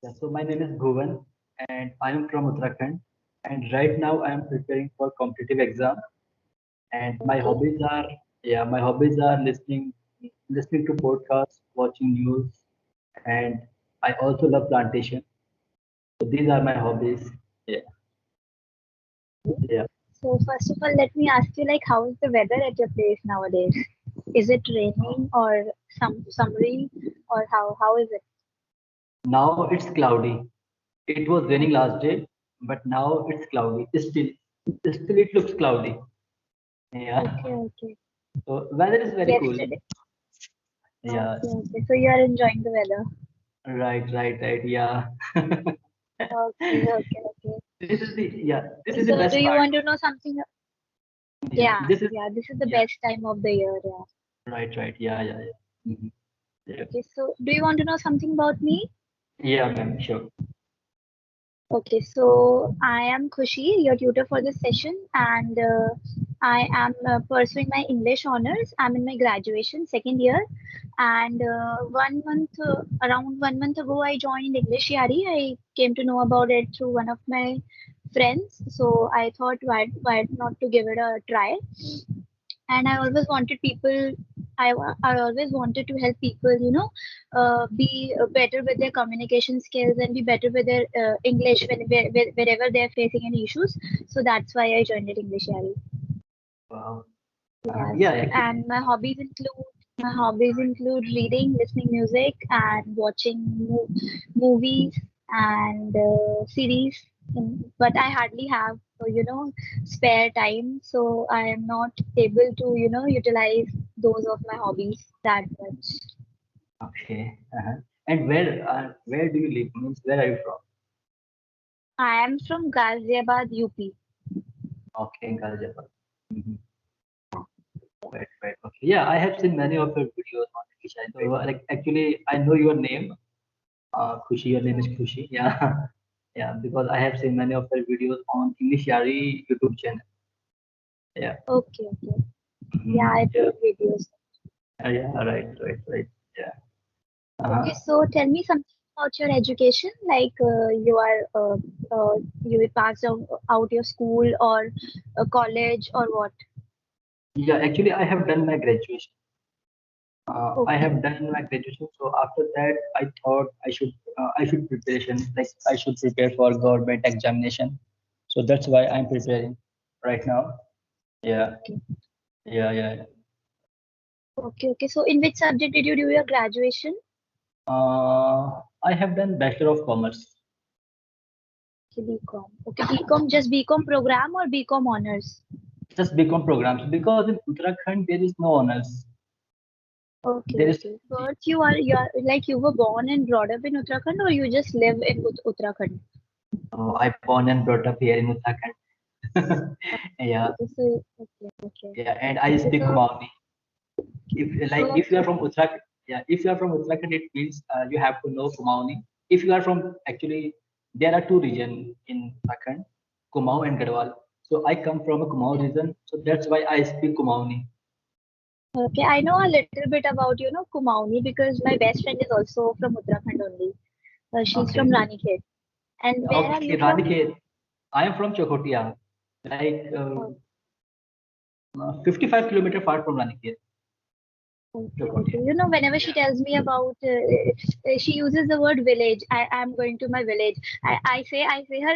Yeah, so my name is Bhuvan and I am from Uttarakhand. And right now I am preparing for competitive exam. And Okay. my hobbies are listening to podcasts, watching news, and I also love plantation. So these are my hobbies. Yeah, yeah. So first of all, let me ask you, like, how is the weather at your place nowadays? Is it raining or summery, or how is it? Now it's cloudy. It was raining last day, but now it's cloudy. Still it looks cloudy. Yeah. Okay, okay. So weather is very cool. Yesterday. Yeah. Okay, okay. So you are enjoying the weather. Right. Yeah. Okay, okay, okay. This is the So do best you part. want to know something? Yeah, Yeah, this is yeah. This is the yeah, best time of the year. Yeah. right. Yeah. Yeah, Okay. So do you want to know something about me? yeah, ma'am, sure. Okay, so I am Khushi, your tutor for this session, and I am pursuing my English honors. I'm in my graduation second year, and around 1 month ago, I joined English Yari. I came to know about it through one of my friends, so I thought why not to give it a try. And I always wanted people. I always wanted to help people, be better with their communication skills and be better with their English wherever they're facing any issues. So that's why I joined at English Yari. Wow. Yes, Yeah, actually, and my hobbies include reading, listening music, and watching movies and series. But I hardly have spare time, so I am not able to utilize those of my hobbies that much. okay. And where do you live? Means where are you from? I am from Ghaziabad, UP. Okay, in Ghaziabad. Mhm. Right. Okay. Yeah, I have seen many of your videos on English. So, like, actually, I know your name. Khushi, your name is Khushi. Yeah, yeah, because I have seen many of your videos on English Yari YouTube channel. Yeah. Okay, okay. Yeah, Mhm. I Yeah. upload videos. Yeah. Right. Yeah. Okay, Uh-huh. so tell me something about your education. Like you passed out your school or college or what? Yeah, actually, I have done my graduation. I Okay, have done my graduation. So after that, I thought I should preparation like I should prepare for government examination. So that's why I'm preparing right now. Yeah, okay, yeah. okay. So in which subject did you do your graduation? I have done Bachelor of Commerce, Okay, BCom. Okay, BCom, just BCom program or BCom honors? just BCom programs because in Uttarakhand there is no honors. Okay, There is okay. First, you are like you were born and brought up in Uttarakhand, or you just live in Uttarakhand? I born and brought up here in Uttarakhand. Yeah, Okay, so okay. yeah, and I Okay, speak so Kumaoni. If you are okay. from Uttarakhand, yeah, if you are from Uttarakhand, it means you have to know Kumaoni. If you are from actually, there are two regions in Uttarakhand, Kumaon and Garhwal. So I come from a Kumaon region, so that's why I speak Kumaoni. Okay, I know a little bit about, Kumaoni because my best friend is also from Uttarakhand only. She's from Okay, Ranikhet. And where are okay, you from? Ranikhet. I am from Chokotia, like Oh, 55 kilometer far from Ranikhet, okay, okay. Chokotia. Whenever she Yeah. tells me about, she uses the word village. I am going to my village. I say her,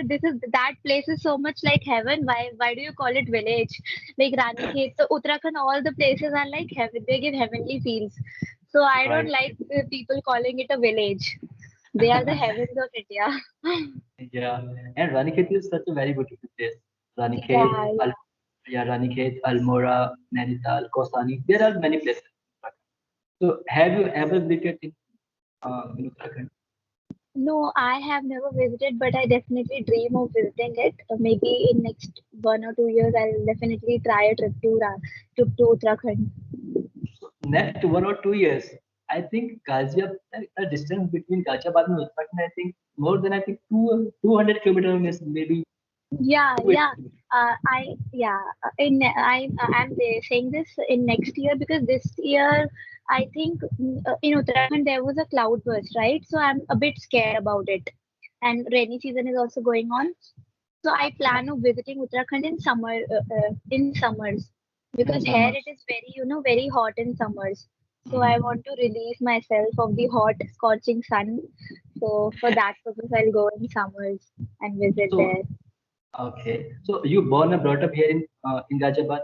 that place is so much like heaven. Why do you call it village? Like Ranikhet, so Uttarakhand, all the places are like heaven. They give heavenly feels. So I don't Right. like people calling it a village. They are the heavens of India. Yeah, and Ranikhet is such a very beautiful place. Ranikhet, Yeah, Al yeah, Ranikhet, Almora, Nainital, Kausani. There are many places. So, have you ever visited in Uttarakhand? no, I have never visited, but I definitely dream of visiting it. Maybe in next 1 or 2 years, I'll definitely try a trip to Uttarakhand. Next 1 or 2 years, I think the distance between Ghaziabad and Uttarakhand, I think more than I think 200 kilometers, maybe Yeah, 280 yeah. kilometers. I yeah. I'm saying this in next year because this year I think in Uttarakhand there was a cloud burst, right? So I'm a bit scared about it. and rainy season is also going on. So I plan of visiting Uttarakhand in in summers, In because here it summers. is very, very hot in summers. So I Mhm. want to release myself of the hot, scorching sun. So for that purpose, I'll go in summers and visit there. So, okay. So you born and brought up here in Ghaziabad.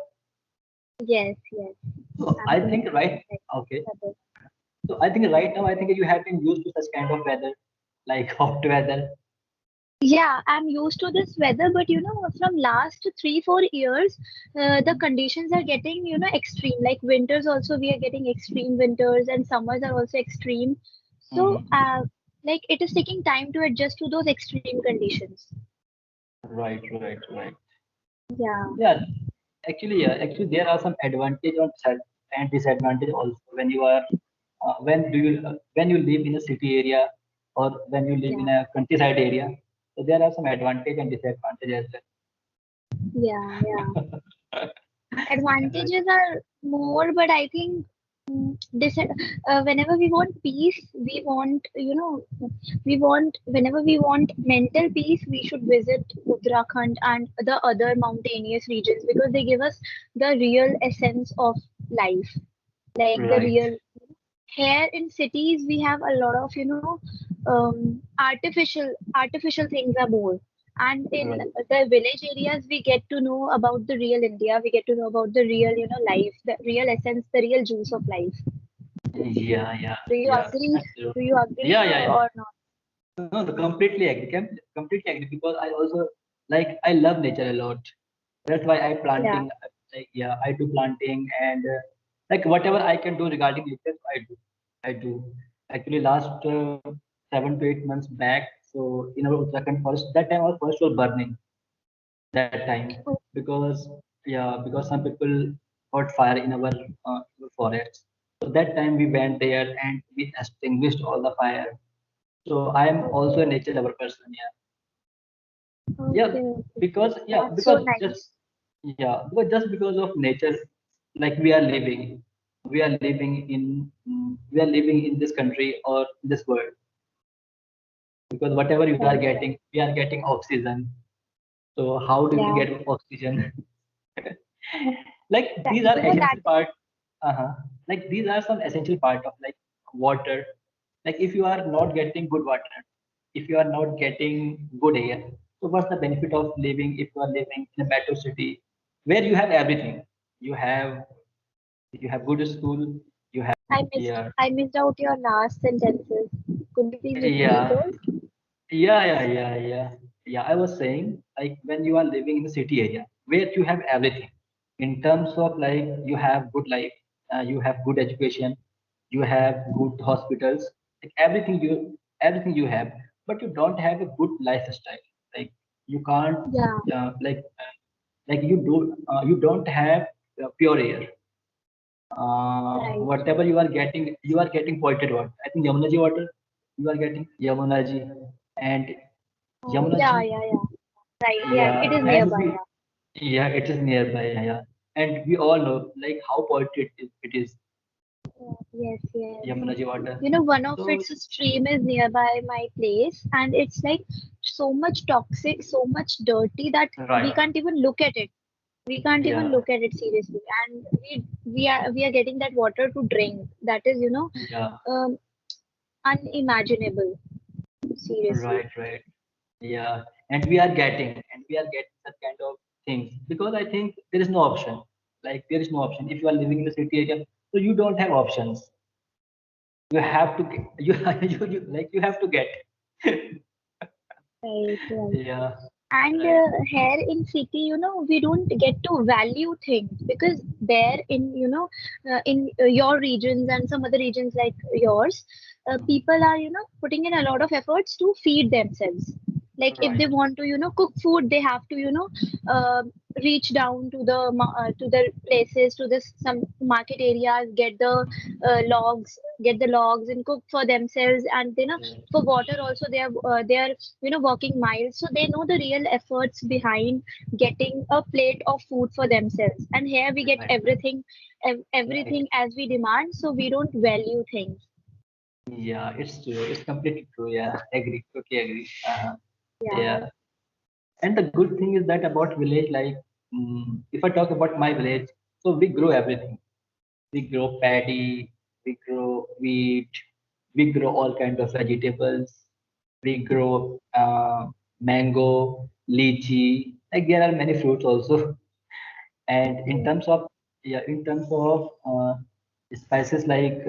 Yes, yes. So I'm I from think right. Okay. Uttarakhand. So I think right now I think you have been used to such kind of weather, like hot weather. Yeah, I'm used to this weather, but from last 3, 4 years, the conditions are getting, extreme. Like winters also, we are getting extreme winters, and summers are also extreme. So, Mhm. like it is taking time to adjust to those extreme conditions. Right, right, right. Yeah, Yeah, actually there are some advantage and disadvantage also when you are when you live in a city area or when you live yeah, in a countryside area. So there are some advantage and disadvantages as yeah, yeah. well. Advantages are more, but I think whenever we want peace, whenever we want mental peace, we should visit Uttarakhand and the other mountainous regions, because they give us the real essence of life, like the Right, real. Here in cities, we have a lot of artificial things are more, and in right. the village areas, we get to know about the real India. We get to know about the real, life, the real essence, the real juice of life. Yeah, yeah, Do you yeah. agree? That's true. Do you agree Yeah, yeah, yeah. or not? No, no, completely agree. Completely agree because I also like I love nature a lot. That's why I Yeah. planting. Like yeah, I do planting and like whatever I can do regarding nature, I do. I do. Actually, last 7 to 8 months back, so in our Uttarakhand forest, that time our forest was burning that time Oh, because yeah, because some people got fire in our forest. So that time we went there and we extinguished all the fire. So I am also a okay. nature lover person. Yeah, yeah, Okay. Okay. That's so because just nice. yeah, because just because of nature, like we are living in this country or this world. Because whatever you are Right. Right. getting, we are getting oxygen. So how do we Yeah. get oxygen? Like That, these are that. essential part. Uh-huh. Like these are some essential part of like water. Like if you are not getting good water, if you are not getting good air, so what's the benefit of living if you are living in a metro city where you have everything? You have you have good school, you have yeah, I missed out your last sentences. Could you please repeat yeah, those? yeah. Yeah, I was saying like when you are living in a city area where you have everything in terms of like you have good life, you have good education, you have good hospitals, like everything you have, but you don't have a good lifestyle. Like you can't Yeah. like you don't have pure air. Right. Whatever you are getting polluted water. I think Yamuna Ji water you are getting Yamuna Ji and Yamuna Yeah. Ji. Yeah. Yeah. Right. Yeah. It Yeah, is and nearby. we yeah, it is nearby. Yeah, and we all know like how polluted it is Yeah. Yes. Yes. Yamuna Ji water. One of So its stream is nearby my place, and it's like so much toxic, so much dirty that we right, can't even look at it. We can't even yeah, look at it seriously, and we are getting that water to drink. That is, yeah, um, unimaginable. Seriously. right, yeah, and we are getting such kind of things because I think there is no option. Like there is no option if you are living in the city area, so you don't have options. You have to get, you have to get. Right, right. Yeah, And right, here in city, we don't get to value things, because there in your regions and some other regions like yours, people are, putting in a lot of efforts to feed themselves. Like if they right, want to, cook food, they have to, uh, reach down to the places, to the some market areas, get the logs and cook for themselves. And right, for water also, they are walking miles, so they know the real efforts behind getting a plate of food for themselves. And here we get right, everything right. everything as we demand, so we don't value things. Yeah, it's true. It's completely true. Yeah, agree. Totally agree. Yeah. Yeah. And the good thing is that about village, like if I talk about my village, so we grow everything. We grow paddy, we grow wheat, we grow all kinds of vegetables, we grow mango, lychee. Like there are many fruits also. And in Okay. terms of in terms of spices like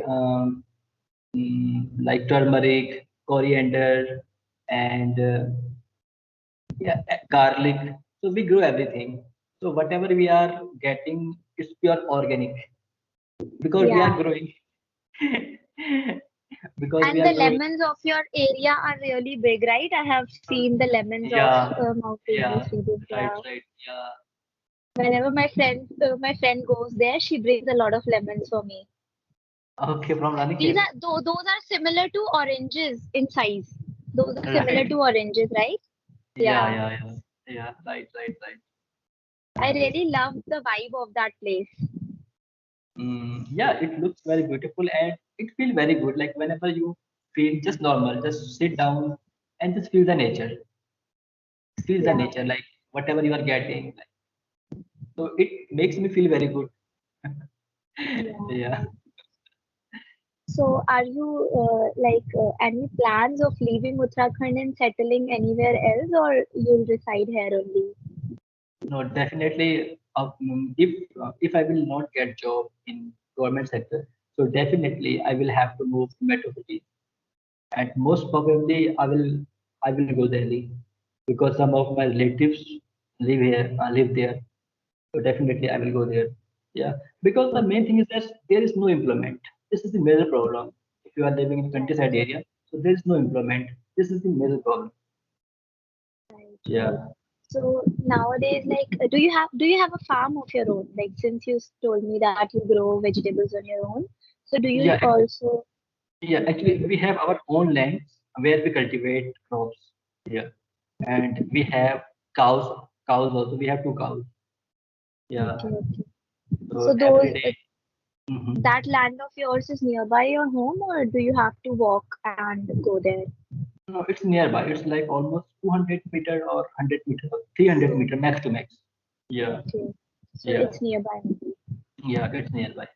turmeric, coriander, and yeah, garlic. So we grow everything. So whatever we are getting is pure organic because we are Yeah. growing. Because we And are the growing. lemons of your area are really big, right? I have seen the lemons of Yeah, mountainous yeah, regions. right, Yeah. right, yeah. Whenever my friend goes there, she brings a lot of lemons for me. Okay, from These Ranikhet. are those are similar to oranges in size. Those are similar Right. to oranges, right? Yeah, Yeah. yeah, yeah. Yeah, right, right, right. I really love the vibe of that place. Yeah, it looks very beautiful and it feels very good. Like whenever you feel just normal, just sit down and just feel the nature. Feel the Yeah. nature, like whatever you are getting. Like, so it makes me feel very good. Yeah. Yeah. So, are you any plans of leaving Uttarakhand and settling anywhere else, or you'll reside here only? No, definitely. If I will not get job in government sector, so definitely I will have to move to metro city, and most probably I will go Delhi because some of my relatives live there. So definitely I will go there. Yeah, because the main thing is that there is no employment. This is the major problem. If you are living in Right, countryside area, so there is no employment. This is the major problem. right, right. Yeah. So nowadays, do you have a farm of your own? Like since you told me that you grow vegetables on your own, so do you Yeah, also? yeah, actually, we have our own lands where we cultivate crops. Yeah, and we have cows. Cows also. We have two cows. Yeah. Okay, okay. So So every those day. Mhm. that land of yours is nearby your home, or do you have to walk and go there? No, it's nearby. It's like almost 200 meter or 100 meter or 300 So meter max to max. Yeah. okay, so Yeah. it's nearby. Yeah. It's nearby.